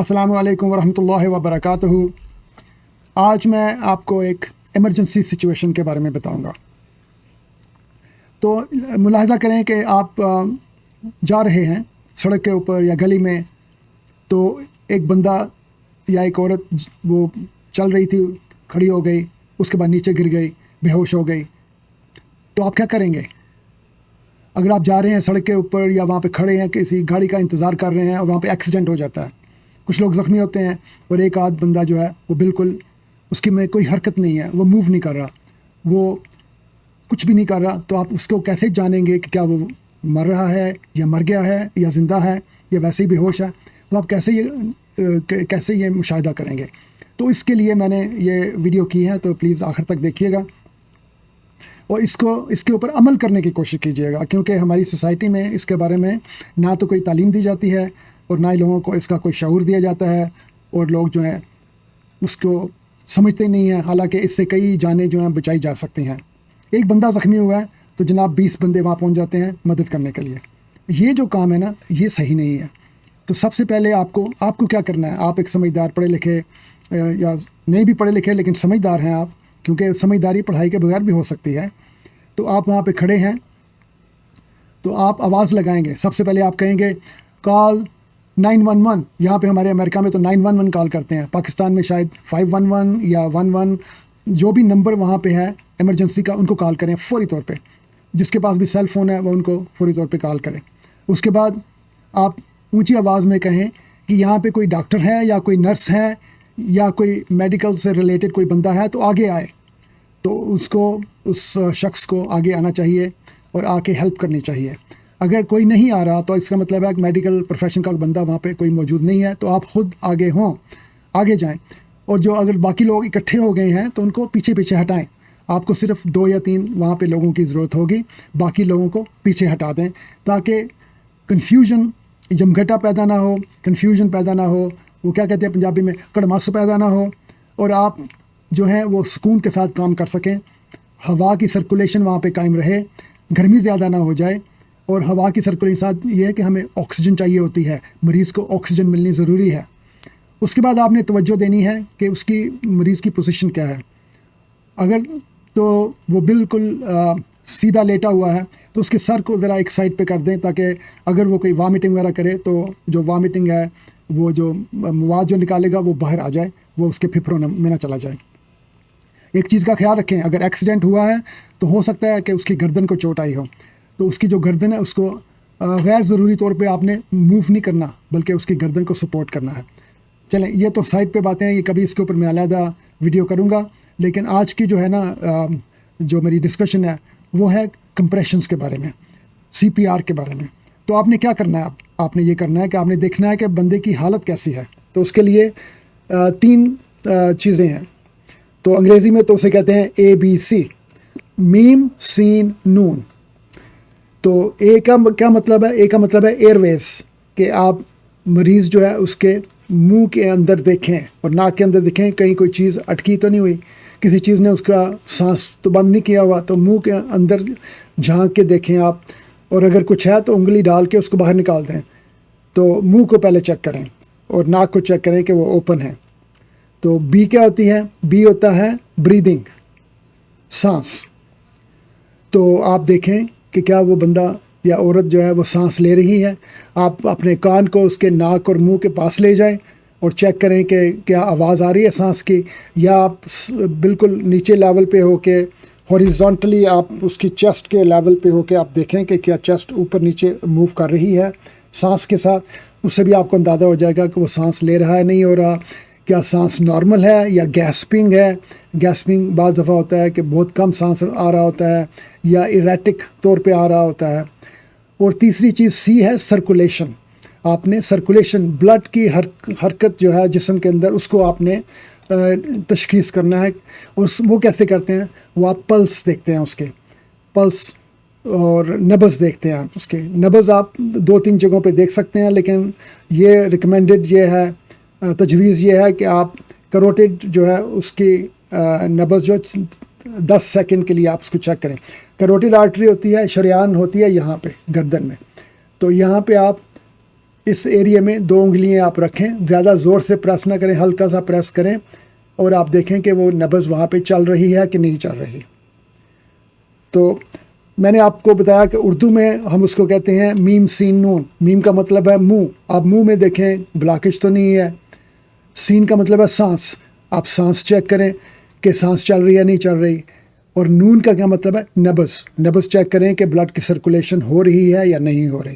السلام علیکم ورحمۃ اللہ وبرکاتہ۔ آج میں آپ کو ایک ایمرجنسی سچویشن کے بارے میں بتاؤں گا۔ تو ملاحظہ کریں کہ آپ جا رہے ہیں سڑک کے اوپر یا گلی میں، تو ایک بندہ یا ایک عورت وہ چل رہی تھی، کھڑی ہو گئی، اس کے بعد نیچے گر گئی، بے ہوش ہو گئی، تو آپ کیا کریں گے؟ اگر آپ جا رہے ہیں سڑک کے اوپر یا وہاں پہ کھڑے ہیں، کسی گاڑی کا انتظار کر رہے ہیں اور وہاں پہ ایکسیڈنٹ ہو جاتا ہے، کچھ لوگ زخمی ہوتے ہیں اور ایک آدھ بندہ جو ہے وہ بالکل اس کی میں کوئی حرکت نہیں ہے، وہ موو نہیں کر رہا، وہ کچھ بھی نہیں کر رہا، تو آپ اس کو کیسے جانیں گے کہ کیا وہ مر رہا ہے یا مر گیا ہے یا زندہ ہے یا ویسے ہی بے ہوش ہے؟ تو آپ کیسے یہ مشاہدہ کریں گے؟ تو اس کے لیے میں نے یہ ویڈیو کی ہے، تو پلیز آخر تک دیکھیے گا اور اس کے اوپر عمل کرنے کی کوشش کیجیے گا، کیونکہ ہماری سوسائٹی میں اس کے بارے میں نہ تو کوئی تعلیم دی جاتی ہے اور نہ ہی لوگوں کو اس کا کوئی شعور دیا جاتا ہے، اور لوگ جو ہیں اس کو سمجھتے نہیں ہیں، حالانکہ اس سے کئی جانیں جو ہیں بچائی جا سکتی ہیں۔ ایک بندہ زخمی ہوا ہے تو جناب 20 بندے وہاں پہنچ جاتے ہیں مدد کرنے کے لیے۔ یہ جو کام ہے نا، یہ صحیح نہیں ہے۔ تو سب سے پہلے آپ کو کیا کرنا ہے؟ آپ ایک سمجھدار پڑھے لکھے یا نہیں بھی پڑھے لکھے لیکن سمجھدار ہیں آپ، کیونکہ سمجھداری پڑھائی کے بغیر بھی ہو سکتی ہے۔ تو آپ وہاں پہ کھڑے ہیں تو آپ آواز لگائیں گے۔ سب سے پہلے آپ کہیں گے کال 911۔ یہاں پہ ہمارے امریکہ میں تو 911 کال کرتے ہیں، پاکستان میں شاید 511 یا 11، جو بھی نمبر وہاں پہ ہے ایمرجنسی کا، ان کو کال کریں فوری طور پہ۔ جس کے پاس بھی سیل فون ہے وہ ان کو فوری طور پہ کال کریں۔ اس کے بعد آپ اونچی آواز میں کہیں کہ یہاں پہ کوئی ڈاکٹر ہے یا کوئی نرس ہے یا کوئی میڈیکل سے ریلیٹڈ کوئی بندہ ہے تو آگے آئے۔ تو اس شخص کو آگے آنا چاہیے اور آ کے ہیلپ کرنی چاہیے۔ اگر کوئی نہیں آ رہا تو اس کا مطلب ہے کہ میڈیکل پروفیشن کا بندہ وہاں پہ کوئی موجود نہیں ہے، تو آپ خود آگے جائیں، اور جو اگر باقی لوگ اکٹھے ہو گئے ہیں تو ان کو پیچھے ہٹائیں۔ آپ کو صرف 2 یا 3 وہاں پہ لوگوں کی ضرورت ہوگی، باقی لوگوں کو پیچھے ہٹا دیں تاکہ کنفیوژن، جمگھٹا پیدا نہ ہو، کنفیوژن پیدا نہ ہو، وہ کیا کہتے ہیں پنجابی میں، کڑماس پیدا نہ ہو، اور آپ جو ہیں وہ سکون کے ساتھ کام کر سکیں۔ ہوا کی سرکولیشن وہاں پہ قائم رہے، گرمی زیادہ نہ ہو جائے، اور ہوا کی سرکولیشن ساتھ یہ ہے کہ ہمیں آکسیجن چاہیے ہوتی ہے، مریض کو آکسیجن ملنی ضروری ہے۔ اس کے بعد آپ نے توجہ دینی ہے کہ اس کی مریض کی پوزیشن کیا ہے۔ اگر تو وہ بالکل سیدھا لیٹا ہوا ہے تو اس کے سر کو ذرا ایک سائڈ پہ کر دیں، تاکہ اگر وہ کوئی وامٹنگ وغیرہ کرے تو جو وامٹنگ ہے، وہ جو مواد جو نکالے گا وہ باہر آ جائے، وہ اس کے پھپھڑوں میں نہ چلا جائے۔ ایک چیز کا خیال رکھیں، اگر ایکسیڈنٹ ہوا ہے تو ہو سکتا ہے کہ اس کی گردن کو چوٹ آئی ہو، تو اس کی جو گردن ہے اس کو غیر ضروری طور پہ آپ نے موو نہیں کرنا، بلکہ اس کی گردن کو سپورٹ کرنا ہے۔ چلیں، یہ تو سائڈ پہ باتیں ہیں، یہ کبھی اس کے اوپر میں علیحدہ ویڈیو کروں گا، لیکن آج کی جو ہے نا جو میری ڈسکشن ہے وہ ہے کمپریشنز کے بارے میں، CPR کے بارے میں۔ تو آپ نے کیا کرنا ہے؟ آپ نے یہ کرنا ہے کہ آپ نے دیکھنا ہے کہ بندے کی حالت کیسی ہے۔ تو اس کے لیے 3 چیزیں ہیں، تو انگریزی میں تو اسے کہتے ہیں ABC، میم سین نون۔ تو اے کا کیا مطلب ہے؟ اے کا مطلب ہے ایئر ویز، کہ آپ مریض جو ہے اس کے منہ کے اندر دیکھیں اور ناک کے اندر دیکھیں کہیں کوئی چیز اٹکی تو نہیں ہوئی، کسی چیز نے اس کا سانس تو بند نہیں کیا ہوا، تو منہ کے اندر جھانک کے دیکھیں آپ، اور اگر کچھ ہے تو انگلی ڈال کے اس کو باہر نکال دیں۔ تو منہ کو پہلے چیک کریں اور ناک کو چیک کریں کہ وہ اوپن ہے۔ تو بی کیا ہوتی ہے؟ بی ہوتا ہے بریدنگ، سانس۔ تو آپ دیکھیں کہ کیا وہ بندہ یا عورت جو ہے وہ سانس لے رہی ہے۔ آپ اپنے کان کو اس کے ناک اور منہ کے پاس لے جائیں اور چیک کریں کہ کیا آواز آ رہی ہے سانس کی، یا آپ بالکل نیچے لیول پہ ہو کے ہاریزونٹلی آپ اس کی چیسٹ کے لیول پہ ہو کے آپ دیکھیں کہ کیا چیسٹ اوپر نیچے موو کر رہی ہے سانس کے ساتھ۔ اس سے بھی آپ کو اندازہ ہو جائے گا کہ وہ سانس لے رہا ہے نہیں ہو رہا، کیا سانس نارمل ہے یا گیسپنگ ہے۔ گیسپنگ بعض دفعہ ہوتا ہے کہ بہت کم سانس آ رہا ہوتا ہے یا ایریٹک طور پہ آ رہا ہوتا ہے۔ اور تیسری چیز C ہے سرکولیشن۔ آپ نے سرکولیشن، بلڈ کی حرکت جو ہے جسم کے اندر، اس کو آپ نے تشخیص کرنا ہے۔ اور وہ کیسے کرتے ہیں؟ وہ آپ پلس دیکھتے ہیں، اس کے پلس اور نبض دیکھتے ہیں۔ آپ اس کے نبض آپ 2-3 جگہوں پہ دیکھ سکتے ہیں، لیکن یہ ریکمینڈڈ یہ ہے، تجویز یہ ہے کہ آپ کروٹیڈ جو ہے اس کی نبض جو 10 سیکنڈ کے لیے آپ اس کو چیک کریں۔ کروٹیڈ آرٹری ہوتی ہے، شریان ہوتی ہے یہاں پہ گردن میں، تو یہاں پہ آپ اس ایریا میں 2 انگلیاں آپ رکھیں، زیادہ زور سے پریس نہ کریں، ہلکا سا پریس کریں اور آپ دیکھیں کہ وہ نبض وہاں پہ چل رہی ہے کہ نہیں چل رہی۔ تو میں نے آپ کو بتایا کہ اردو میں ہم اس کو کہتے ہیں میم سین نون۔ میم کا مطلب ہے منہ، آپ منہ میں دیکھیں بلاکج تو نہیں ہے۔ سین کا مطلب ہے سانس، آپ سانس چیک کریں کہ سانس چل رہی ہے نہیں چل رہی۔ اور نون کا کیا مطلب ہے؟ نبض، نبض چیک کریں کہ بلڈ کی سرکولیشن ہو رہی ہے یا نہیں ہو رہی۔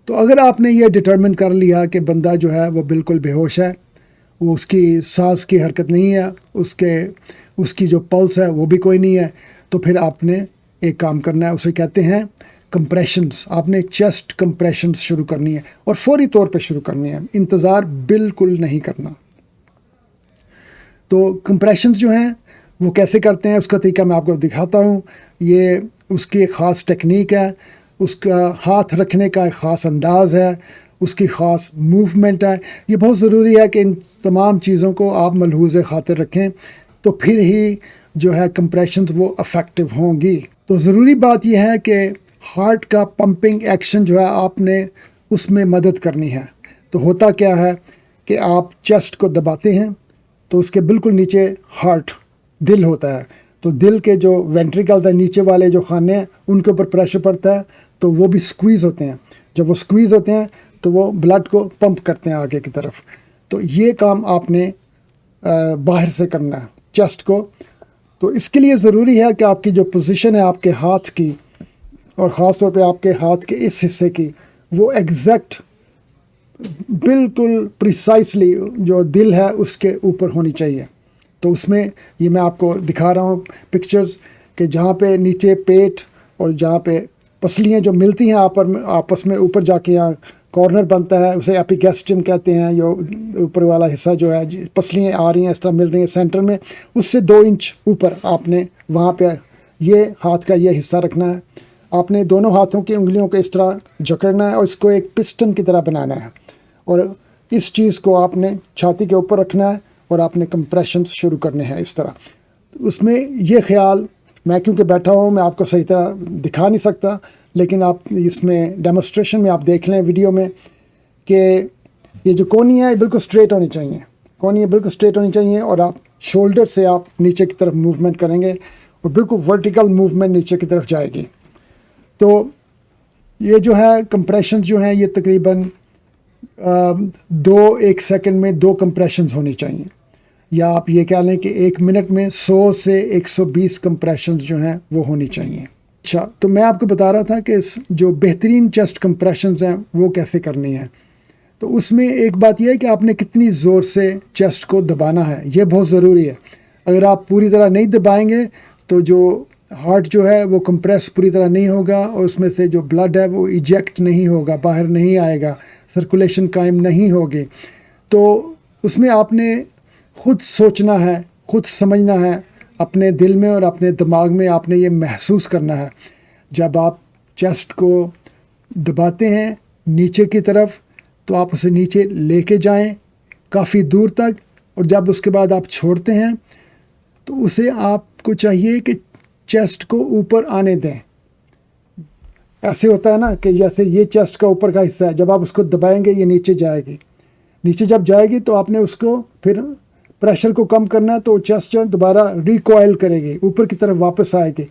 تو اگر آپ نے یہ ڈٹرمن کر لیا کہ بندہ جو ہے وہ بالکل بے ہوش ہے، وہ اس کی سانس کی حرکت نہیں ہے، اس کی جو پلس ہے وہ بھی کوئی نہیں ہے، تو پھر آپ نے ایک کام کرنا ہے، اسے کہتے ہیں کمپریشنز۔ آپ نے چیسٹ کمپریشنز شروع کرنی ہے اور فوری طور پہ شروع کرنی ہے، انتظار بالکل نہیں کرنا۔ تو کمپریشنز جو ہیں وہ کیسے کرتے ہیں اس کا طریقہ میں آپ کو دکھاتا ہوں۔ یہ اس کی ایک خاص ٹیکنیک ہے، اس کا ہاتھ رکھنے کا ایک خاص انداز ہے، اس کی خاص موومنٹ ہے۔ یہ بہت ضروری ہے کہ ان تمام چیزوں کو آپ ملحوظ خاطر رکھیں، تو پھر ہی جو ہے کمپریشنز وہ افیکٹو ہوں گی۔ تو ضروری بات یہ ہے کہ ہارٹ کا پمپنگ ایکشن جو ہے آپ نے اس میں مدد کرنی ہے۔ تو ہوتا کیا ہے کہ آپ چیسٹ کو دباتے ہیں تو اس کے بالکل نیچے ہارٹ، دل ہوتا ہے، تو دل کے جو وینٹریکل ہے، نیچے والے جو خانے ہیں، ان کے اوپر پریشر پڑتا ہے تو وہ بھی سکویز ہوتے ہیں۔ جب وہ سکویز ہوتے ہیں تو وہ بلڈ کو پمپ کرتے ہیں آگے کی طرف۔ تو یہ کام آپ نے باہر سے کرنا ہے چیسٹ کو۔ تو اس کے لیے ضروری ہے کہ آپ کی جو پوزیشن ہے آپ کے ہاتھ کی، اور خاص طور پہ آپ کے ہاتھ کے اس حصے کی، وہ ایگزیکٹ بالکل پریسائسلی جو دل ہے اس کے اوپر ہونی چاہیے۔ تو اس میں یہ میں آپ کو دکھا رہا ہوں پکچرز کہ جہاں پہ نیچے پیٹ اور جہاں پہ پسلیاں جو ملتی ہیں آپس میں اوپر جا کے یہاں کارنر بنتا ہے، اسے ایپیگیسٹریم کہتے ہیں۔ یہ اوپر والا حصہ جو ہے، پسلیاں آ رہی ہیں اس طرح مل رہی ہیں سینٹر میں، اس سے 2 انچ اوپر آپ نے وہاں پہ یہ ہاتھ کا یہ حصہ رکھنا ہے۔ آپ نے دونوں ہاتھوں کی انگلیوں کو اس طرح جکڑنا ہے اور اس کو ایک پسٹن کی طرح بنانا ہے، اور اس چیز کو آپ نے چھاتی کے اوپر رکھنا ہے اور آپ نے کمپریشنز شروع کرنے ہیں اس طرح۔ اس میں یہ خیال، میں کیونکہ بیٹھا ہوں میں آپ کو صحیح طرح دکھا نہیں سکتا، لیکن آپ اس میں ڈیمونسٹریشن میں آپ دیکھ لیں ویڈیو میں کہ یہ جو کونی ہے بالکل سٹریٹ ہونی چاہیے، کونی بالکل سٹریٹ ہونی چاہیے، اور آپ شولڈر سے آپ نیچے کی طرف موومنٹ کریں گے اور بالکل ورٹیکل موومنٹ نیچے کی طرف جائے گی۔ تو یہ جو ہے کمپریشنز جو ہیں یہ تقریباً 1 سیکنڈ میں 2 کمپریشنز ہونی چاہیے، یا آپ یہ کہہ لیں کہ 1 منٹ میں 100 سے 120 کمپریشنز جو ہیں وہ ہونی چاہیے۔ اچھا، تو میں آپ کو بتا رہا تھا کہ جو بہترین چیسٹ کمپریشنز ہیں وہ کیسے کرنی ہیں۔ تو اس میں ایک بات یہ ہے کہ آپ نے کتنی زور سے چیسٹ کو دبانا ہے، یہ بہت ضروری ہے۔ اگر آپ پوری طرح نہیں دبائیں گے تو جو ہارٹ جو ہے وہ کمپریس پوری طرح نہیں ہوگا، اور اس میں سے جو بلڈ ہے وہ ایجیکٹ نہیں ہوگا، باہر نہیں آئے گا، سرکولیشن قائم نہیں ہوگی۔ تو اس میں آپ نے خود سوچنا ہے، خود سمجھنا ہے، اپنے دل میں اور اپنے دماغ میں آپ نے یہ محسوس کرنا ہے، جب آپ چیسٹ کو دباتے ہیں نیچے کی طرف تو آپ اسے نیچے لے کے جائیں کافی دور تک، اور جب اس کے بعد آپ چھوڑتے ہیں تو اسے آپ کو چاہیے کہ چیسٹ کو اوپر آنے دیں۔ ایسے ہوتا ہے نا کہ جیسے یہ چیسٹ کا اوپر کا حصہ ہے، جب آپ اس کو دبائیں گے یہ نیچے جائے گی، نیچے جب جائے گی تو آپ نے اس کو پھر پریشر کو کم کرنا ہے، تو چیسٹ جو دوبارہ ریکوائل کرے گی، اوپر کی طرف واپس آئے گی۔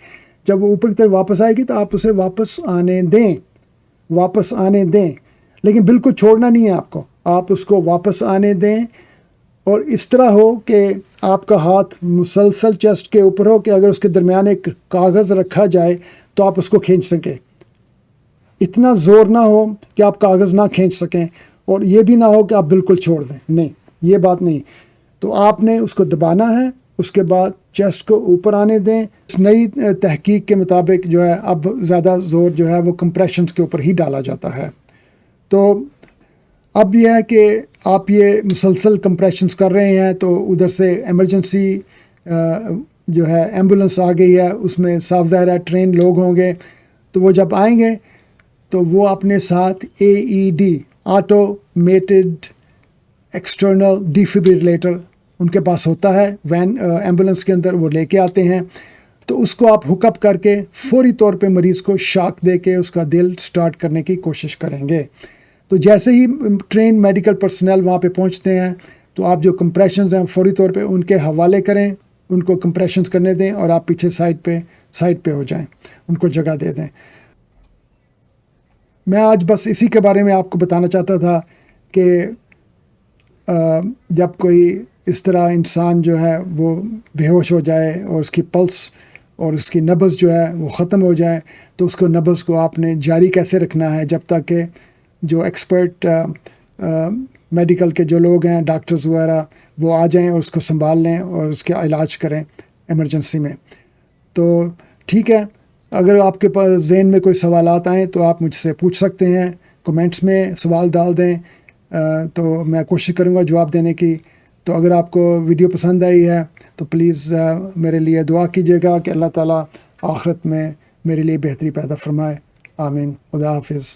جب وہ اوپر کی طرف واپس آئے گی تو آپ اسے واپس آنے دیں، واپس آنے دیں، لیکن بالکل چھوڑنا نہیں ہے آپ کو، آپ اس کو واپس آنے دیں، اور اس طرح ہو کہ آپ کا ہاتھ مسلسل چیسٹ کے اوپر ہو کہ اگر اس کے درمیان ایک کاغذ رکھا جائے تو آپ اس کو کھینچ سکیں۔ اتنا زور نہ ہو کہ آپ کاغذ نہ کھینچ سکیں، اور یہ بھی نہ ہو کہ آپ بالکل چھوڑ دیں، نہیں، یہ بات نہیں۔ تو آپ نے اس کو دبانا ہے، اس کے بعد چیسٹ کو اوپر آنے دیں۔ اس نئی تحقیق کے مطابق جو ہے اب زیادہ زور جو ہے وہ کمپریشنز کے اوپر ہی ڈالا جاتا ہے۔ تو اب یہ ہے کہ آپ یہ مسلسل کمپریشنز کر رہے ہیں، تو ادھر سے ایمرجنسی جو ہے ایمبولنس آ گئی ہے، اس میں صاف ظاہر ہے ٹرین لوگ ہوں گے، تو وہ جب آئیں گے تو وہ اپنے ساتھ AED آٹومیٹڈ ایکسٹرنل ڈیفیبریلیٹر ان کے پاس ہوتا ہے، وین ایمبولنس کے اندر وہ لے کے آتے ہیں، تو اس کو آپ ہک اپ کر کے فوری طور پہ مریض کو شاک دے کے اس کا دل سٹارٹ کرنے کی کوشش کریں گے۔ تو جیسے ہی ٹرین میڈیکل پرسنل وہاں پہ پہنچتے ہیں تو آپ جو کمپریشنز ہیں فوری طور پہ ان کے حوالے کریں، ان کو کمپریشنز کرنے دیں اور آپ پیچھے سائڈ پہ ہو جائیں، ان کو جگہ دے دیں۔ میں آج بس اسی کے بارے میں آپ کو بتانا چاہتا تھا کہ جب کوئی اس طرح انسان جو ہے وہ بے ہوش ہو جائے اور اس کی پلس اور اس کی نبض جو ہے وہ ختم ہو جائے، تو اس کو نبض کو آپ نے جاری کیسے رکھنا ہے جب تک کہ جو ایکسپرٹ میڈیکل کے جو لوگ ہیں، ڈاکٹرز وغیرہ، وہ آ جائیں اور اس کو سنبھال لیں اور اس کا علاج کریں ایمرجنسی میں۔ تو ٹھیک ہے، اگر آپ کے پاس ذہن میں کوئی سوالات آئیں تو آپ مجھ سے پوچھ سکتے ہیں، کومنٹس میں سوال ڈال دیں، تو میں کوشش کروں گا جواب دینے کی۔ تو اگر آپ کو ویڈیو پسند آئی ہے تو پلیز میرے لیے دعا کیجیے گا کہ اللہ تعالیٰ آخرت میں میرے لیے بہتری پیدا فرمائے۔ آمین۔ خدا حافظ۔